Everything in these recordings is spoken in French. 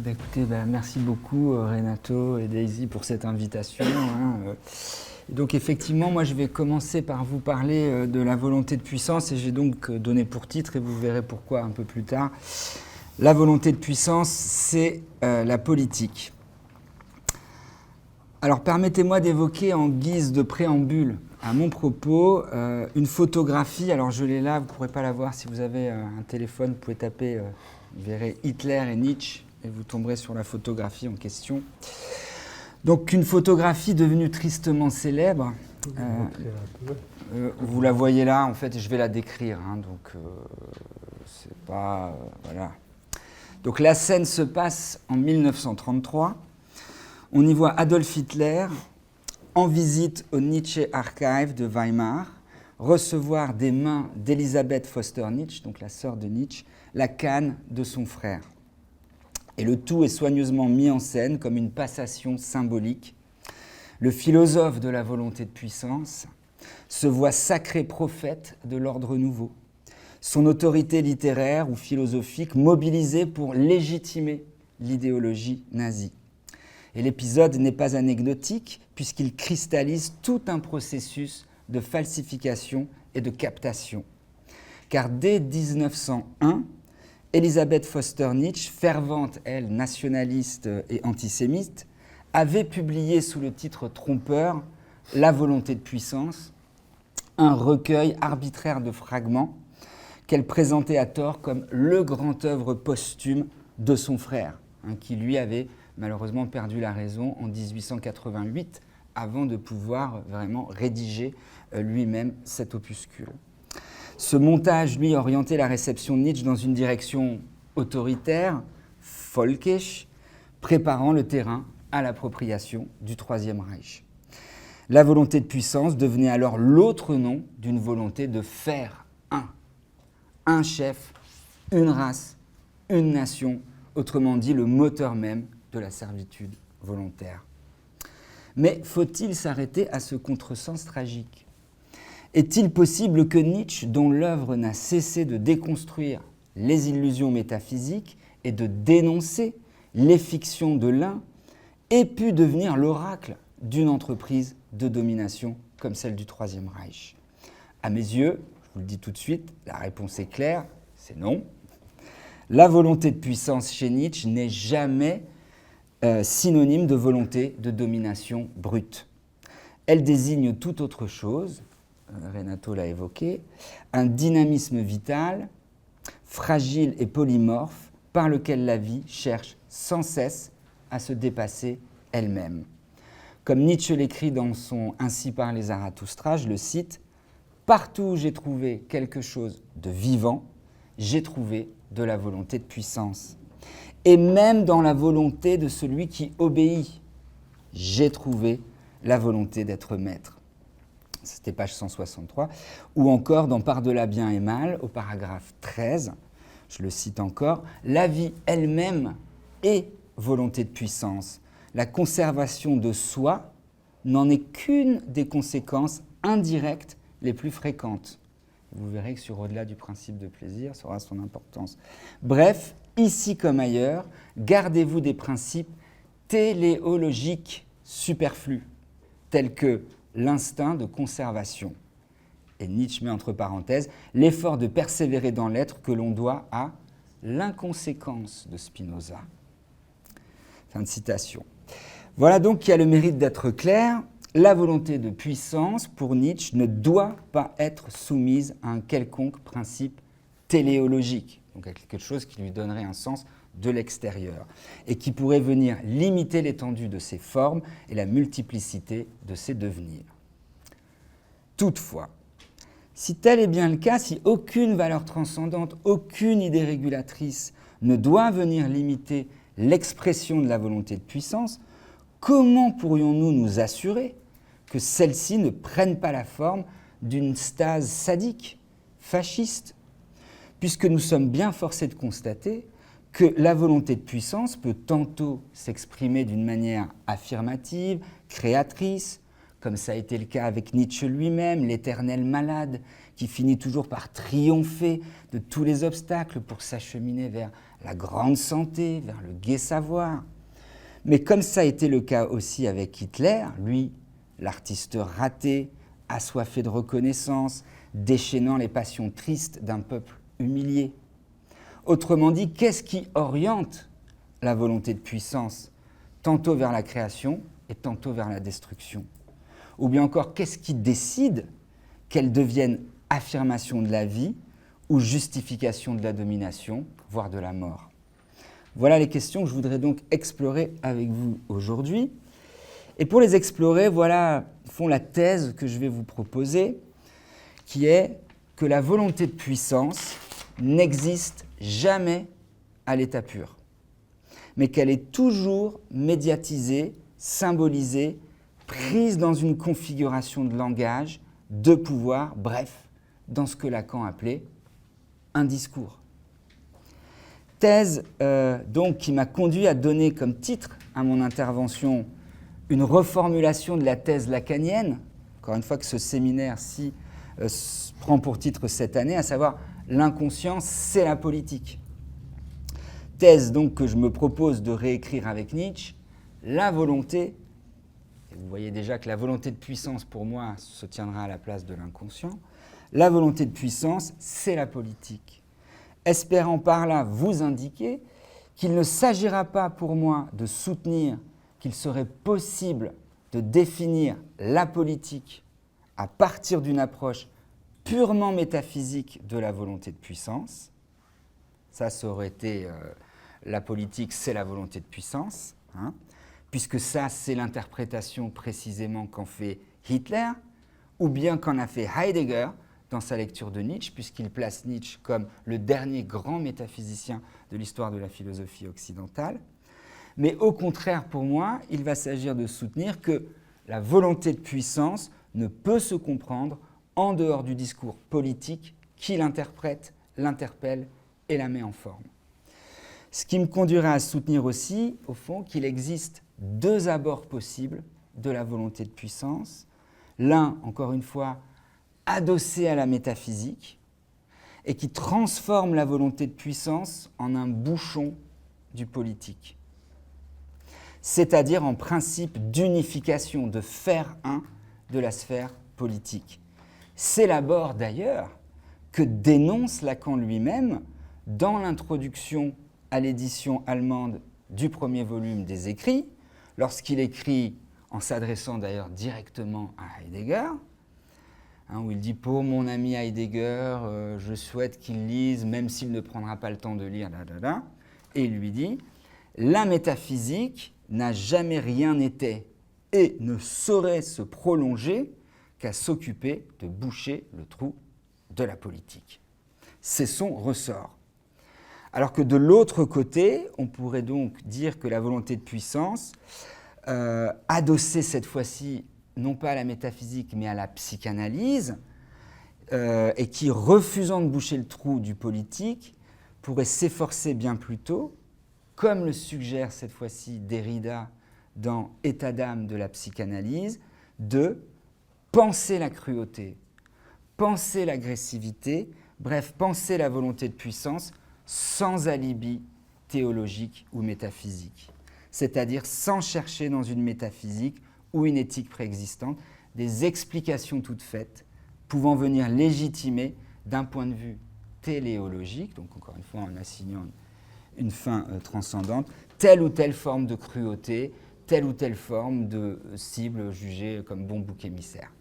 Écoutez, merci beaucoup Renato et Daisy pour cette invitation. Donc effectivement, moi je vais commencer par vous parler de la volonté de puissance et j'ai donc donné pour titre, et vous verrez pourquoi un peu plus tard, la volonté de puissance, c'est la politique. Alors permettez-moi d'évoquer en guise de préambule à mon propos une photographie. Alors je l'ai là, vous ne pourrez pas la voir si vous avez un téléphone, vous pouvez taper, vous verrez Hitler et Nietzsche et vous tomberez sur la photographie en question. Donc une photographie devenue tristement célèbre. Vous la voyez là, en fait, je vais la décrire. C'est pas... voilà. Donc la scène se passe en 1933. On y voit Adolf Hitler en visite au Nietzsche Archive de Weimar, recevoir des mains d'Elisabeth Foster Nietzsche, donc la sœur de Nietzsche, la canne de son frère. Et le tout est soigneusement mis en scène comme une passation symbolique. Le philosophe de la volonté de puissance se voit sacré prophète de l'ordre nouveau. Son autorité littéraire ou philosophique mobilisée pour légitimer l'idéologie nazie. Et l'épisode n'est pas anecdotique puisqu'il cristallise tout un processus de falsification et de captation. Car dès 1901, Elisabeth Foster Nietzsche, fervente, elle, nationaliste et antisémite, avait publié sous le titre trompeur « La volonté de puissance », un recueil arbitraire de fragments qu'elle présentait à tort comme le grand œuvre posthume de son frère, qui lui avait malheureusement perdu la raison en 1888 avant de pouvoir vraiment rédiger lui-même cet opuscule. Ce montage, lui, orientait la réception de Nietzsche dans une direction autoritaire, folkish, préparant le terrain à l'appropriation du Troisième Reich. La volonté de puissance devenait alors l'autre nom d'une volonté de faire un chef, une race, une nation, autrement dit le moteur même de la servitude volontaire. Mais faut-il s'arrêter à ce contresens tragique ? Est-il possible que Nietzsche, dont l'œuvre n'a cessé de déconstruire les illusions métaphysiques et de dénoncer les fictions de l'un, ait pu devenir l'oracle d'une entreprise de domination comme celle du Troisième Reich ? À mes yeux, je vous le dis tout de suite, la réponse est claire, c'est non. La volonté de puissance chez Nietzsche n'est jamais synonyme de volonté de domination brute. Elle désigne tout autre chose, Renato l'a évoqué, un dynamisme vital, fragile et polymorphe, par lequel la vie cherche sans cesse à se dépasser elle-même. Comme Nietzsche l'écrit dans son « Ainsi parlait Zarathustra », je le cite, « Partout où j'ai trouvé quelque chose de vivant, j'ai trouvé de la volonté de puissance. Et même dans la volonté de celui qui obéit, j'ai trouvé la volonté d'être maître. » C'était page 163. Ou encore dans Par-delà bien et mal, au paragraphe 13, je le cite encore, « La vie elle-même est volonté de puissance. La conservation de soi n'en est qu'une des conséquences indirectes les plus fréquentes. » Vous verrez que sur Au-delà du principe de plaisir, ça aura son importance. Bref, ici comme ailleurs, gardez-vous des principes téléologiques superflus, tels que l'instinct de conservation. Et Nietzsche met entre parenthèses l'effort de persévérer dans l'être que l'on doit à l'inconséquence de Spinoza. Fin de citation. Voilà donc qui a le mérite d'être clair. La volonté de puissance, pour Nietzsche, ne doit pas être soumise à un quelconque principe téléologique, donc à quelque chose qui lui donnerait un sens de l'extérieur, et qui pourrait venir limiter l'étendue de ses formes et la multiplicité de ses devenirs. Toutefois, si tel est bien le cas, si aucune valeur transcendante, aucune idée régulatrice ne doit venir limiter l'expression de la volonté de puissance, comment pourrions-nous nous assurer que celle-ci ne prenne pas la forme d'une stase sadique, fasciste, puisque nous sommes bien forcés de constater que la volonté de puissance peut tantôt s'exprimer d'une manière affirmative, créatrice, comme ça a été le cas avec Nietzsche lui-même, l'éternel malade, qui finit toujours par triompher de tous les obstacles pour s'acheminer vers la grande santé, vers le gai savoir. Mais comme ça a été le cas aussi avec Hitler, lui, l'artiste raté, assoiffé de reconnaissance, déchaînant les passions tristes d'un peuple humilié. Autrement dit, qu'est-ce qui oriente la volonté de puissance, tantôt vers la création et tantôt vers la destruction? Ou bien encore, qu'est-ce qui décide qu'elle devienne affirmation de la vie ou justification de la domination, voire de la mort? Voilà les questions que je voudrais donc explorer avec vous aujourd'hui. Et pour les explorer, voilà, font la thèse que je vais vous proposer, qui est que la volonté de puissance n'existe jamais à l'état pur, mais qu'elle est toujours médiatisée, symbolisée, prise dans une configuration de langage, de pouvoir, bref, dans ce que Lacan appelait un discours. Thèse donc qui m'a conduit à donner comme titre à mon intervention une reformulation de la thèse lacanienne, encore une fois que ce séminaire-ci prend pour titre cette année, à savoir l'inconscient, c'est la politique. Thèse donc que je me propose de réécrire avec Nietzsche, la volonté, et vous voyez déjà que la volonté de puissance pour moi se tiendra à la place de l'inconscient, la volonté de puissance, c'est la politique. Espérant par là vous indiquer qu'il ne s'agira pas pour moi de soutenir qu'il serait possible de définir la politique à partir d'une approche purement métaphysique de la volonté de puissance. Ça aurait été la politique, c'est la volonté de puissance, hein, puisque ça, c'est l'interprétation précisément qu'en fait Hitler, ou bien qu'en a fait Heidegger dans sa lecture de Nietzsche, puisqu'il place Nietzsche comme le dernier grand métaphysicien de l'histoire de la philosophie occidentale. Mais au contraire, pour moi, il va s'agir de soutenir que la volonté de puissance ne peut se comprendre en dehors du discours politique qui l'interprète, l'interpelle et la met en forme. Ce qui me conduirait à soutenir aussi, au fond, qu'il existe deux abords possibles de la volonté de puissance. L'un, encore une fois, adossé à la métaphysique et qui transforme la volonté de puissance en un bouchon du politique. C'est-à-dire en principe d'unification, de faire un de la sphère politique. C'est l'abord d'ailleurs que dénonce Lacan lui-même dans l'introduction à l'édition allemande du premier volume des Écrits, lorsqu'il écrit, en s'adressant d'ailleurs directement à Heidegger, où il dit « Pour mon ami Heidegger, je souhaite qu'il lise, même s'il ne prendra pas le temps de lire, et il lui dit « La métaphysique n'a jamais rien été et ne saurait se prolonger qu'à s'occuper de boucher le trou de la politique. » C'est son ressort. Alors que de l'autre côté, on pourrait donc dire que la volonté de puissance, adossée cette fois-ci non pas à la métaphysique mais à la psychanalyse, et qui, refusant de boucher le trou du politique, pourrait s'efforcer bien plus tôt, comme le suggère cette fois-ci Derrida dans État d'âme de la psychanalyse, de penser la cruauté, penser l'agressivité, bref, penser la volonté de puissance sans alibi théologique ou métaphysique, c'est-à-dire sans chercher dans une métaphysique ou une éthique préexistante des explications toutes faites pouvant venir légitimer d'un point de vue téléologique, donc encore une fois en assignant une fin transcendante, telle ou telle forme de cruauté, telle ou telle forme de cible jugée comme bon bouc émissaire.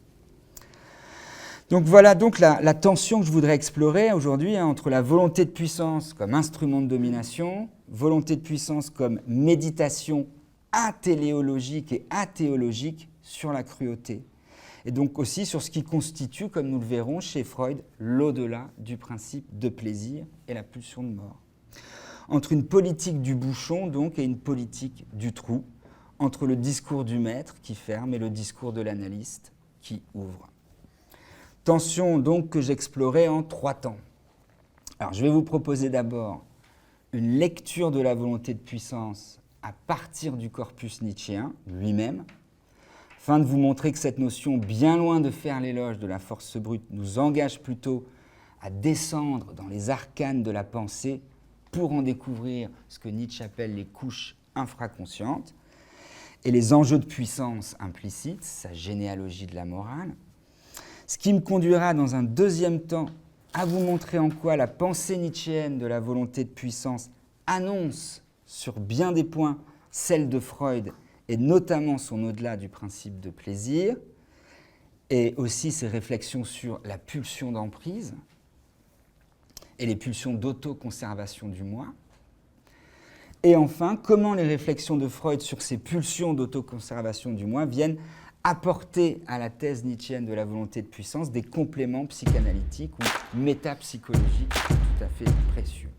Donc voilà donc la tension que je voudrais explorer aujourd'hui entre la volonté de puissance comme instrument de domination, volonté de puissance comme méditation atéléologique et athéologique sur la cruauté. Et donc aussi sur ce qui constitue, comme nous le verrons chez Freud, l'au-delà du principe de plaisir et la pulsion de mort. Entre une politique du bouchon donc et une politique du trou, entre le discours du maître qui ferme et le discours de l'analyste qui ouvre. Tension donc que j'explorais en 3 temps. Alors je vais vous proposer d'abord une lecture de la volonté de puissance à partir du corpus nietzschéen lui-même, afin de vous montrer que cette notion, bien loin de faire l'éloge de la force brute, nous engage plutôt à descendre dans les arcanes de la pensée pour en découvrir ce que Nietzsche appelle les couches infraconscientes et les enjeux de puissance implicites, sa généalogie de la morale. Ce qui me conduira dans un deuxième temps à vous montrer en quoi la pensée nietzschéenne de la volonté de puissance annonce sur bien des points celle de Freud et notamment son au-delà du principe de plaisir et aussi ses réflexions sur la pulsion d'emprise et les pulsions d'autoconservation du moi. Et enfin, comment les réflexions de Freud sur ces pulsions d'autoconservation du moi viennent apporter à la thèse nietzschéenne de la volonté de puissance des compléments psychanalytiques ou métapsychologiques tout à fait précieux.